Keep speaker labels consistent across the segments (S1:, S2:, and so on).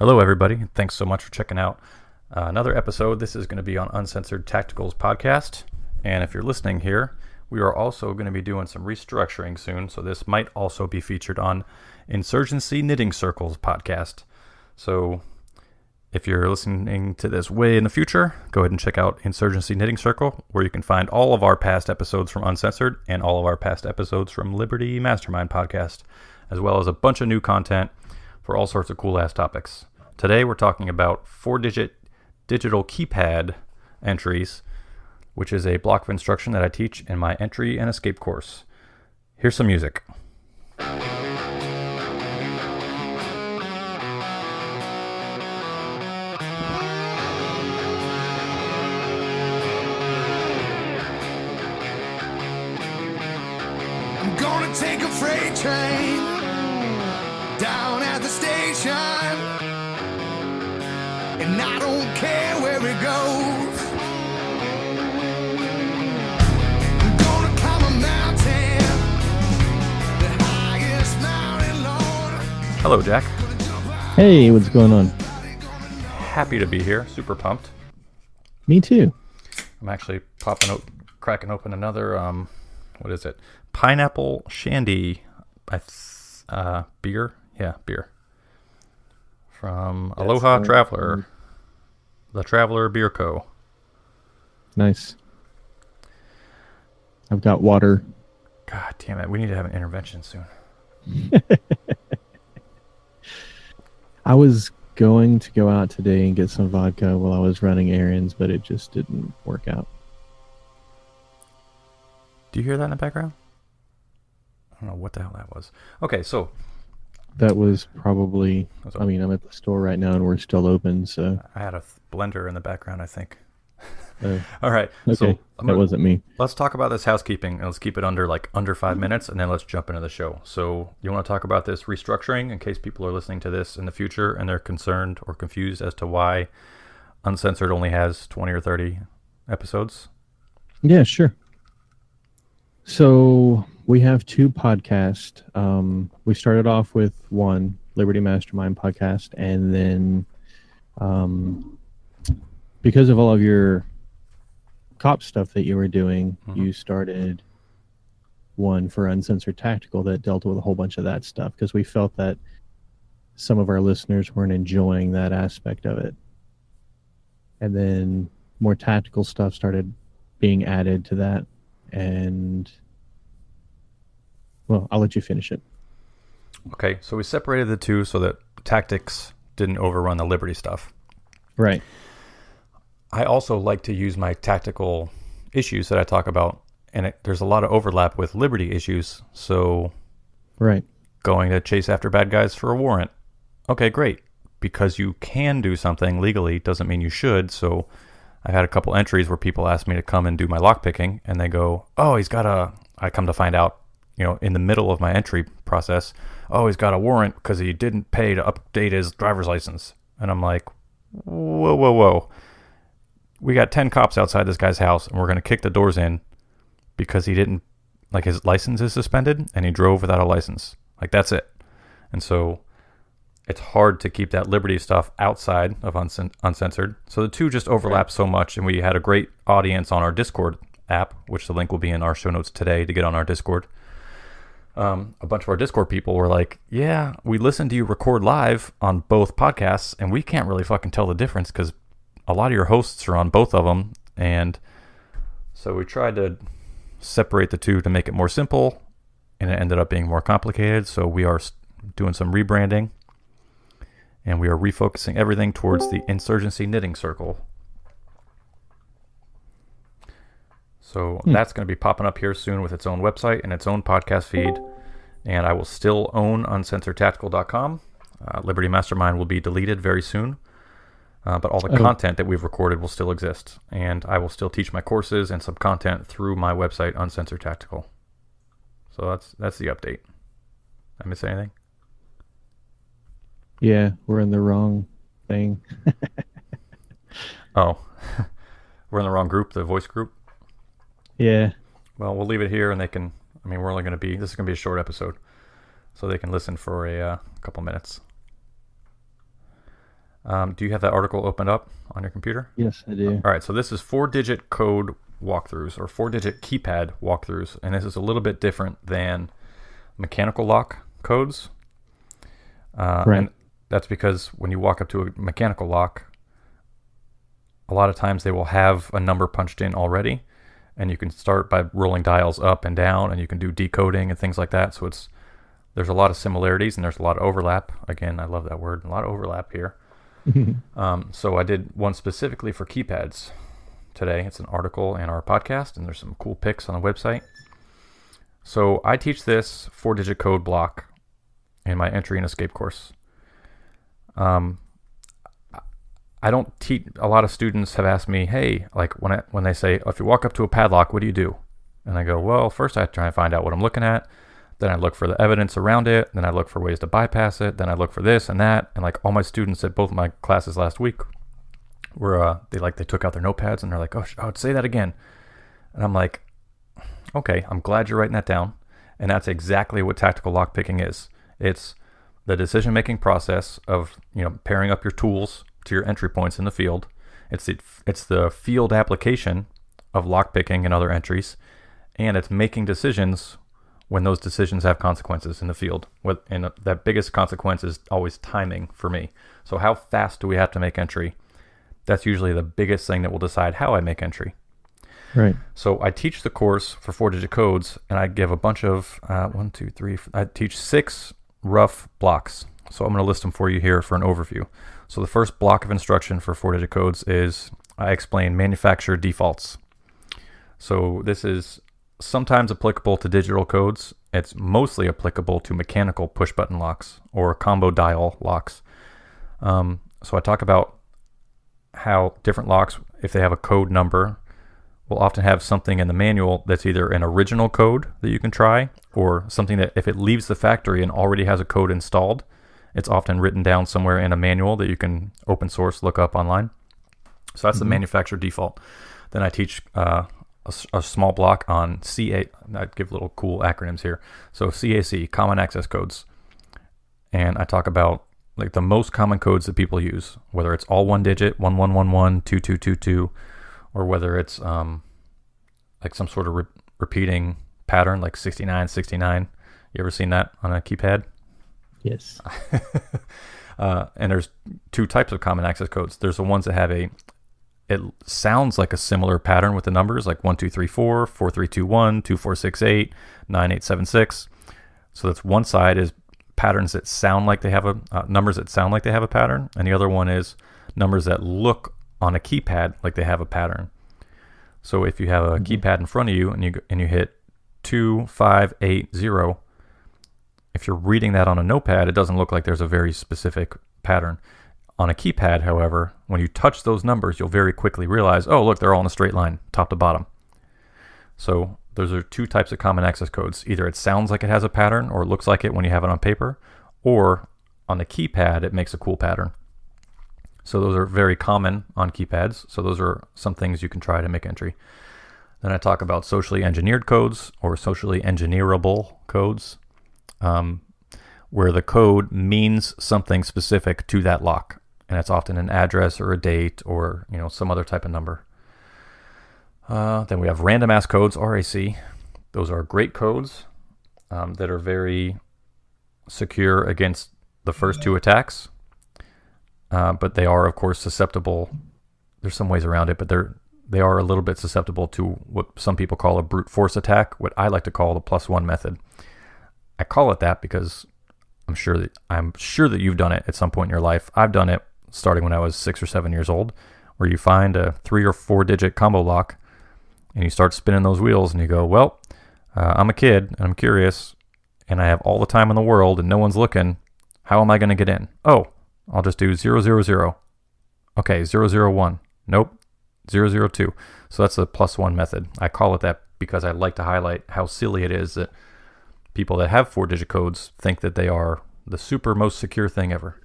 S1: Hello, everybody. Thanks so much for checking out another episode. This is going to be on Uncensored Tacticals podcast. And if you're listening here, we are also going to be doing some restructuring soon. So this might also be featured on Insurgency Knitting Circles podcast. So if you're listening to this way in the future, go ahead and check out Insurgency Knitting Circle, where you can find all of our past episodes from Uncensored and all of our past episodes from Liberty Mastermind podcast, as well as a bunch of new content for all sorts of cool-ass topics. Today we're talking about 4-digit digital keypad entries, which is a block of instruction that I teach in my entry and escape course. Here's some music.
S2: I'm gonna take a freight train down at the station, and I don't care where it goes. I'm gonna climb a mountain, the highest mountain, Lord.
S1: Hello, Jack.
S3: Hey, what's going on?
S1: Happy to be here. Super pumped.
S3: Me too.
S1: I'm actually cracking open another, what is it? Pineapple Shandy beer. Yeah, beer. From Aloha Traveler. The Traveler Beer Co.
S3: Nice. I've got water.
S1: God damn it. We need to have an intervention soon.
S3: I was going to go out today and get some vodka while I was running errands, but it just didn't work out.
S1: Do you hear that in the background? I don't know what the hell that was. Okay, so
S3: That was probably, I mean, I'm at the store right now and we're still open, so.
S1: I had a blender in the background, I think.
S3: Oh,
S1: All right.
S3: okay,
S1: So
S3: that wasn't me.
S1: let's talk about this housekeeping, and let's keep it under 5 minutes, and then let's jump into the show. So you want to talk about this restructuring in case people are listening to this in the future and they're concerned or confused as to why Uncensored only has 20 or 30 episodes?
S3: Yeah, sure. So we have two podcasts. We started off with one, Liberty Mastermind podcast, and then because of all of your cop stuff that you were doing, you started one for Uncensored Tactical that dealt with a whole bunch of that stuff because we felt that some of our listeners weren't enjoying that aspect of it. And then more tactical stuff started being added to that. And, well, I'll let you finish it.
S1: Okay, so we separated the two so that tactics didn't overrun the Liberty stuff.
S3: Right.
S1: I also like to use my tactical issues that I talk about, and there's a lot of overlap with Liberty issues. So
S3: Right.
S1: going to chase after bad guys for a warrant. Okay, great. Because you can do something legally doesn't mean you should. So I had a couple entries where people asked me to come and do my lockpicking, and they go, oh, I come to find out, in the middle of my entry process, oh, he's got a warrant because he didn't pay to update his driver's license. And I'm like, whoa. We got 10 cops outside this guy's house, and we're going to kick the doors in because he didn't, his license is suspended, and he drove without a license. That's it. And so it's hard to keep that Liberty stuff outside of Uncensored. So the two just overlap so much, and we had a great audience on our Discord app, which the link will be in our show notes today to get on our Discord. A bunch of our Discord people were like, yeah, we listened to you record live on both podcasts, and we can't really fucking tell the difference because a lot of your hosts are on both of them. And so we tried to separate the two to make it more simple, and it ended up being more complicated. So we are doing some rebranding, and we are refocusing everything towards the Insurgency Knitting Circle. So that's going to be popping up here soon with its own website and its own podcast feed. And I will still own uncensoredtactical.com. Liberty Mastermind will be deleted very soon. But all the content that we've recorded will still exist. And I will still teach my courses and some content through my website, Uncensored Tactical. So that's the update. Did I miss anything?
S3: Yeah, we're in the wrong thing.
S1: Oh, we're in the wrong group, the voice group?
S3: Yeah.
S1: Well, we'll leave it here, and they can, we're only going to be, this is going to be a short episode, so they can listen for a couple minutes. Do you have that article opened up on your computer?
S3: Yes, I do.
S1: All right, so this is 4-digit code walkthroughs or 4-digit keypad walkthroughs, and this is a little bit different than mechanical lock codes.
S3: Right.
S1: And that's because when you walk up to a mechanical lock, a lot of times they will have a number punched in already, and you can start by rolling dials up and down, and you can do decoding and things like that. So there's a lot of similarities and there's a lot of overlap. Again, I love that word, a lot of overlap here. So I did one specifically for keypads today. It's an article in our podcast, and there's some cool pics on the website. So I teach this 4-digit code block in my entry and escape course. I don't teach. A lot of students have asked me, hey, like when they say, if you walk up to a padlock, what do you do? And I go, well, first I try and find out what I'm looking at. Then I look for the evidence around it. Then I look for ways to bypass it. Then I look for this and that. And like all my students at both of my classes last week were, they took out their notepads and they're like, oh, say that again. And I'm like, okay, I'm glad you're writing that down. And that's exactly what tactical lockpicking is. It's the decision-making process of, pairing up your tools to your entry points in the field. It's the field application of lockpicking and other entries. And it's making decisions when those decisions have consequences in the field. And that biggest consequence is always timing for me. So how fast do we have to make entry? That's usually the biggest thing that will decide how I make entry.
S3: Right.
S1: So I teach the course for 4-digit codes, and I give a bunch of, I teach 6 rough blocks. So I'm going to list them for you here for an overview. So the first block of instruction for 4-digit codes is I explain manufacturer defaults. So this is sometimes applicable to digital codes. It's mostly applicable to mechanical push-button locks or combo dial locks. So I talk about how different locks, if they have a code number, will often have something in the manual that's either an original code that you can try, or something that if it leaves the factory and already has a code installed, it's often written down somewhere in a manual that you can open source look up online. So that's the manufacturer default. Then I teach a small block on CA. I give little cool acronyms here. So CAC, Common Access Codes. And I talk about like the most common codes that people use, whether it's all one digit, 1111, 2222, or whether it's like some sort of repeating pattern like 6969. You ever seen that on a keypad?
S3: Yes.
S1: And there's 2 types of common access codes. There's the ones that have it sounds like a similar pattern with the numbers, like 1234, 4321, 2468, 9876. So that's one side is patterns that sound like they have numbers that sound like they have a pattern, and the other one is numbers that look on a keypad like they have a pattern. So if you have a keypad in front of you and you hit 2580, if you're reading that on a notepad, it doesn't look like there's a very specific pattern. On a keypad, however, when you touch those numbers, you'll very quickly realize, oh, look, they're all in a straight line, top to bottom. So those are 2 types of common access codes. Either it sounds like it has a pattern, or it looks like it when you have it on paper, or on the keypad, it makes a cool pattern. So those are very common on keypads. So those are some things you can try to make entry. Then I talk about socially engineered codes or socially engineerable codes, where the code means something specific to that lock. And it's often an address or a date or some other type of number. Then we have random ass codes, RAC. Those are great codes that are very secure against the first 2 attacks. But they are, of course, susceptible. There's some ways around it, but they are a little bit susceptible to what some people call a brute force attack, what I like to call the +1 method. I call it that because I'm sure that you've done it at some point in your life. I've done it starting when I was 6 or 7 years old, where you find a 3 or 4 digit combo lock and you start spinning those wheels and you go, well, I'm a kid and I'm curious and I have all the time in the world and no one's looking. How am I going to get in? Oh, I'll just do 000. Okay, 001. Nope. 002. So that's the +1 method. I call it that because I like to highlight how silly it is that people that have 4-digit codes think that they are the super most secure thing ever.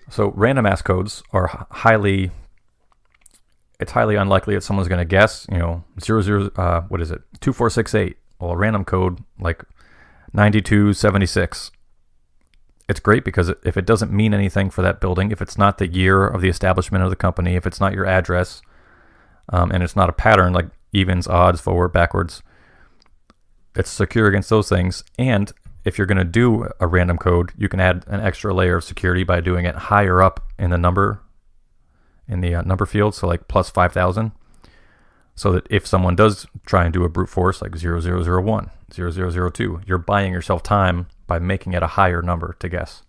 S1: So random ass codes are highly unlikely that someone's going to guess, 2468. Well, a random code like 9276. it's great because if it doesn't mean anything for that building, if it's not the year of the establishment of the company, if it's not your address, and it's not a pattern like evens, odds, forward, backwards, it's secure against those things. And if you're going to do a random code, you can add an extra layer of security by doing it higher up in the number field, so like plus 5,000, so that if someone does try and do a brute force like 0001, 0002, you're buying yourself time by making it a higher number to guess.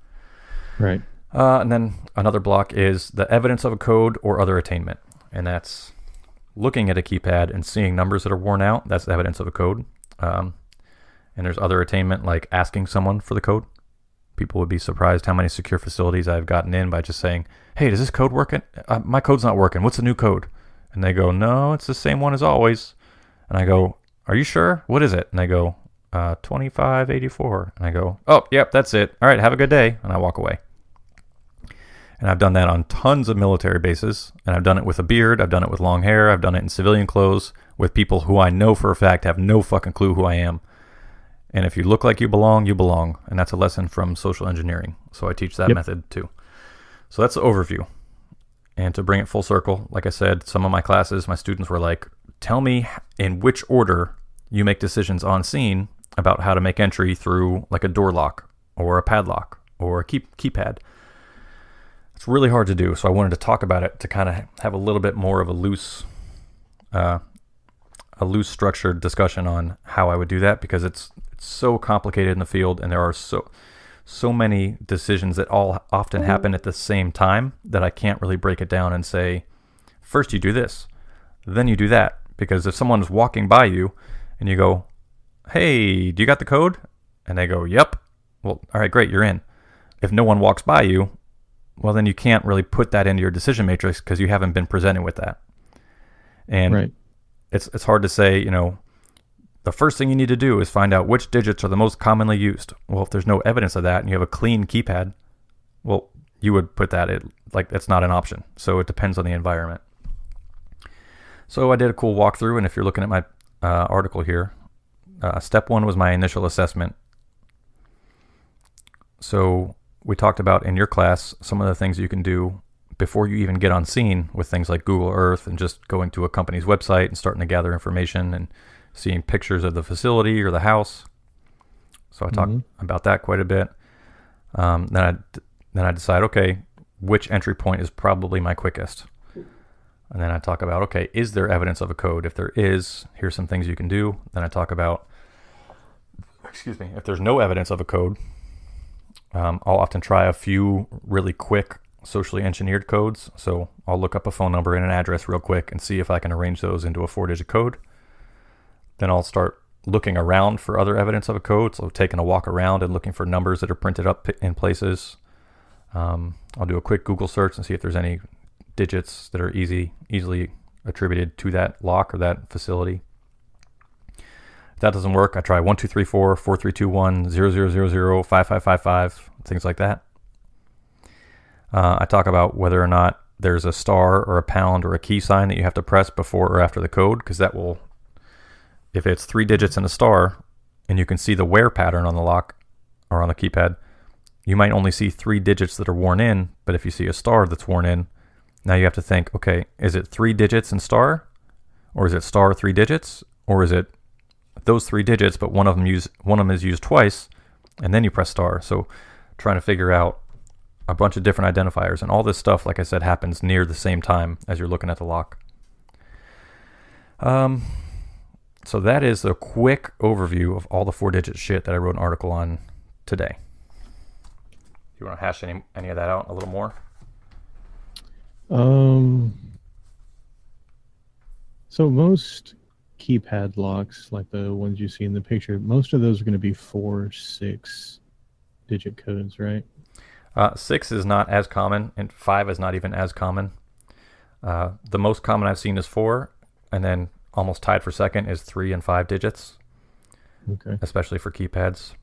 S3: Right.
S1: And then another block is the evidence of a code or other attainment, and that's looking at a keypad and seeing numbers that are worn out. That's the evidence of a code. And there's other attainment like asking someone for the code. People would be surprised how many secure facilities I've gotten in by just saying, hey, does this code work? My code's not working. What's the new code? And they go, no, it's the same one as always. And I go, are you sure? What is it? And they go, 2584. And I go, oh, yep, that's it. All right, have a good day. And I walk away. And I've done that on tons of military bases. And I've done it with a beard. I've done it with long hair. I've done it in civilian clothes with people who I know for a fact have no fucking clue who I am. And if you look like you belong, you belong. And that's a lesson from social engineering. So I teach that method too. So that's the overview. And to bring it full circle, like I said, some of my classes, my students were like, tell me in which order you make decisions on scene about how to make entry through like a door lock or a padlock or a keypad. It's really hard to do. So I wanted to talk about it to kind of have a little bit more of a loose structured discussion on how I would do that, because it's so complicated in the field, and there are so many decisions that all often happen at the same time that I can't really break it down and say, first you do this, then you do that. Because if someone is walking by you and you go, hey, do you got the code? And they go, yep. Well, all right, great, you're in. If no one walks by you, well, then you can't really put that into your decision matrix because you haven't been presented with that. And
S3: right.
S1: It's hard to say, the first thing you need to do is find out which digits are the most commonly used. Well, if there's no evidence of that and you have a clean keypad, well, you would put that in, like that's not an option. So it depends on the environment. So I did a cool walkthrough, and if you're looking at my article here, step one was my initial assessment. So we talked about in your class some of the things you can do before you even get on scene with things like Google Earth and just going to a company's website and starting to gather information and seeing pictures of the facility or the house. So I talked about that quite a bit. Then I decide, okay, which entry point is probably my quickest? And then I talk about, okay, is there evidence of a code? If there is, here's some things you can do. Then I talk about, if there's no evidence of a code, I'll often try a few really quick socially engineered codes. So I'll look up a phone number and an address real quick and see if I can arrange those into a 4-digit code. Then I'll start looking around for other evidence of a code. So taking a walk around and looking for numbers that are printed up in places. I'll do a quick Google search and see if there's any digits that are easily attributed to that lock or that facility. If that doesn't work, I try 1, 2, 3, 4, 4, 3, 2, 1, 0, 0, 0, 0, 5, 5, 5, 5, things like that. I talk about whether or not there's a star or a pound or a key sign that you have to press before or after the code, because that will, if it's 3 digits and a star, and you can see the wear pattern on the lock or on the keypad, you might only see 3 digits that are worn in, but if you see a star that's worn in, now you have to think, okay, is it 3 digits and star, or is it star 3 digits, or is it those 3 digits, but one of them is used twice, and then you press star. So trying to figure out a bunch of different identifiers, and all this stuff, like I said, happens near the same time as you're looking at the lock. So that is a quick overview of all the 4-digit shit that I wrote an article on today. You want to hash any of that out a little more?
S3: So most keypad locks, like the ones you see in the picture, most of those are going to be 4, 6-digit codes, right?
S1: 6 is not as common, and 5 is not even as common. The most common I've seen is 4, and then almost tied for second is 3 and 5 digits.
S3: Okay. Especially
S1: for keypads.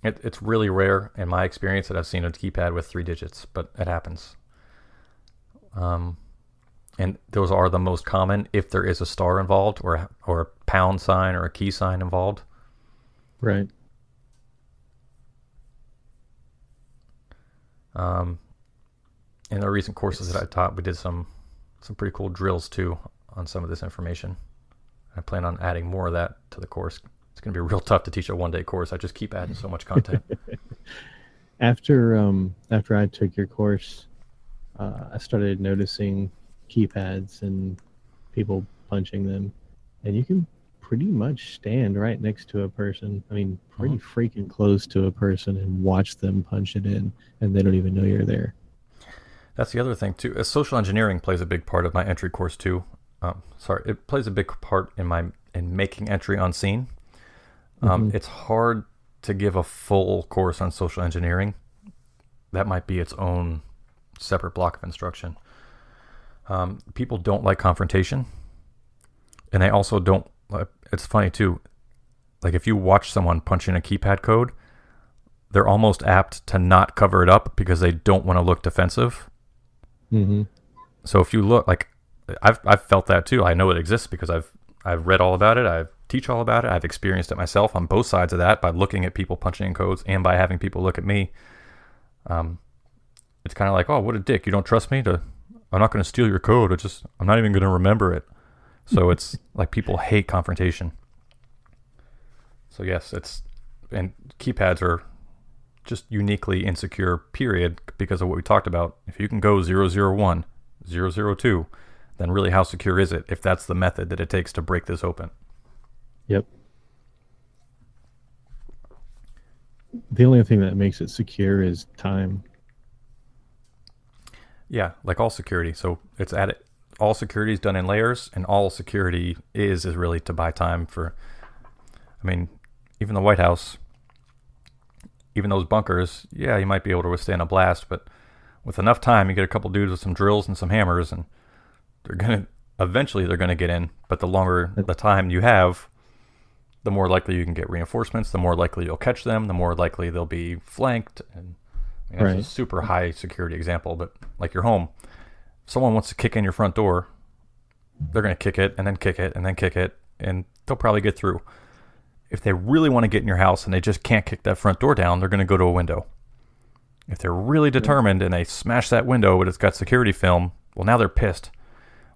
S1: It's really rare in my experience that I've seen a keypad with 3 digits, but it happens. And those are the most common if there is a star involved or a pound sign or a key sign involved.
S3: Right.
S1: In the recent courses that I taught, we did some pretty cool drills too on some of this information. I plan on adding more of that to the course. It's going to be real tough to teach a one-day course. I just keep adding so much content.
S3: After I took your course, I started noticing keypads and people punching them, and you can pretty much stand right next to a person. I mean, pretty freaking close to a person and watch them punch it in, and they don't even know you're there.
S1: That's the other thing too. Social engineering plays a big part of my entry course too. It plays a big part in making entry unseen. It's hard to give a full course on social engineering. That might be its own separate block of instruction. People don't like confrontation, and they also don't. It's funny too. Like if you watch someone punching a keypad code, they're almost apt to not cover it up because they don't want to look defensive. Mm-hmm. So if you look, like I've felt that too. I know it exists because I've read all about it. I teach all about it. I've experienced it myself on both sides of that by looking at people punching in codes and by having people look at me. It's kind of like, oh, what a dick! You don't trust me I'm not going to steal your code. I'm not even going to remember it. So it's like people hate confrontation. So yes, and keypads are just uniquely insecure, period, because of what we talked about. If you can go 001, 002, then really how secure is it if that's the method that it takes to break this open?
S3: Yep. The only thing that makes it secure is time.
S1: Yeah, like all security. So it's all security is done in layers, and all security is really to buy time for. I mean, even the White House, even those bunkers, yeah, you might be able to withstand a blast, but with enough time, you get a couple dudes with some drills and some hammers, and eventually they're gonna get in. But the longer the time you have, the more likely you can get reinforcements, the more likely you'll catch them, the more likely they'll be flanked. And I mean, that's a super high security example, but like your home, if someone wants to kick in your front door, they're going to kick it and then kick it and then kick it, and they'll probably get through. If they really want to get in your house and they just can't kick that front door down, they're going to go to a window. If they're really determined and they smash that window but it's got security film, well, now they're pissed.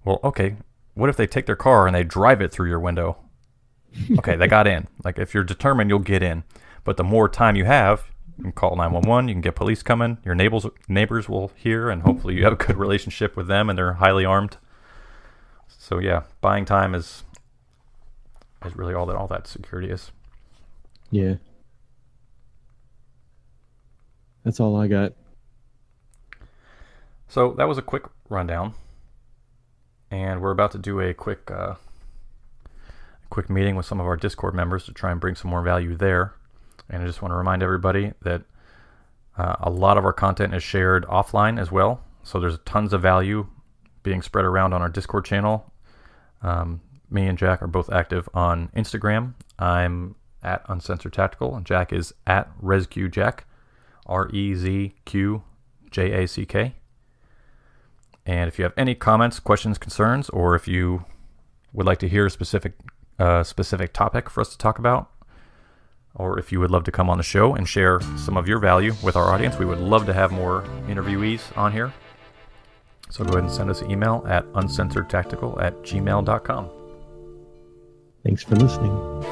S1: Well, okay, what if they take their car and they drive it through your window? Okay, they got in. Like, if you're determined, you'll get in. But the more time you have, you can call 911, you can get police coming, your neighbors will hear, and hopefully you have a good relationship with them and they're highly armed. So yeah, buying time is really all that security is.
S3: Yeah. That's all I got.
S1: So that was a quick rundown. And we're about to do a quick meeting with some of our Discord members to try and bring some more value there. And I just want to remind everybody that a lot of our content is shared offline as well. So there's tons of value being spread around on our Discord channel. Me and Jack are both active on Instagram. I'm at Uncensored Tactical, and Jack is at RezQJack, RezQJack. And if you have any comments, questions, concerns, or if you would like to hear a specific topic for us to talk about, or if you would love to come on the show and share some of your value with our audience, we would love to have more interviewees on here. So go ahead and send us an email at uncensoredtactical@gmail.com.
S3: Thanks for listening.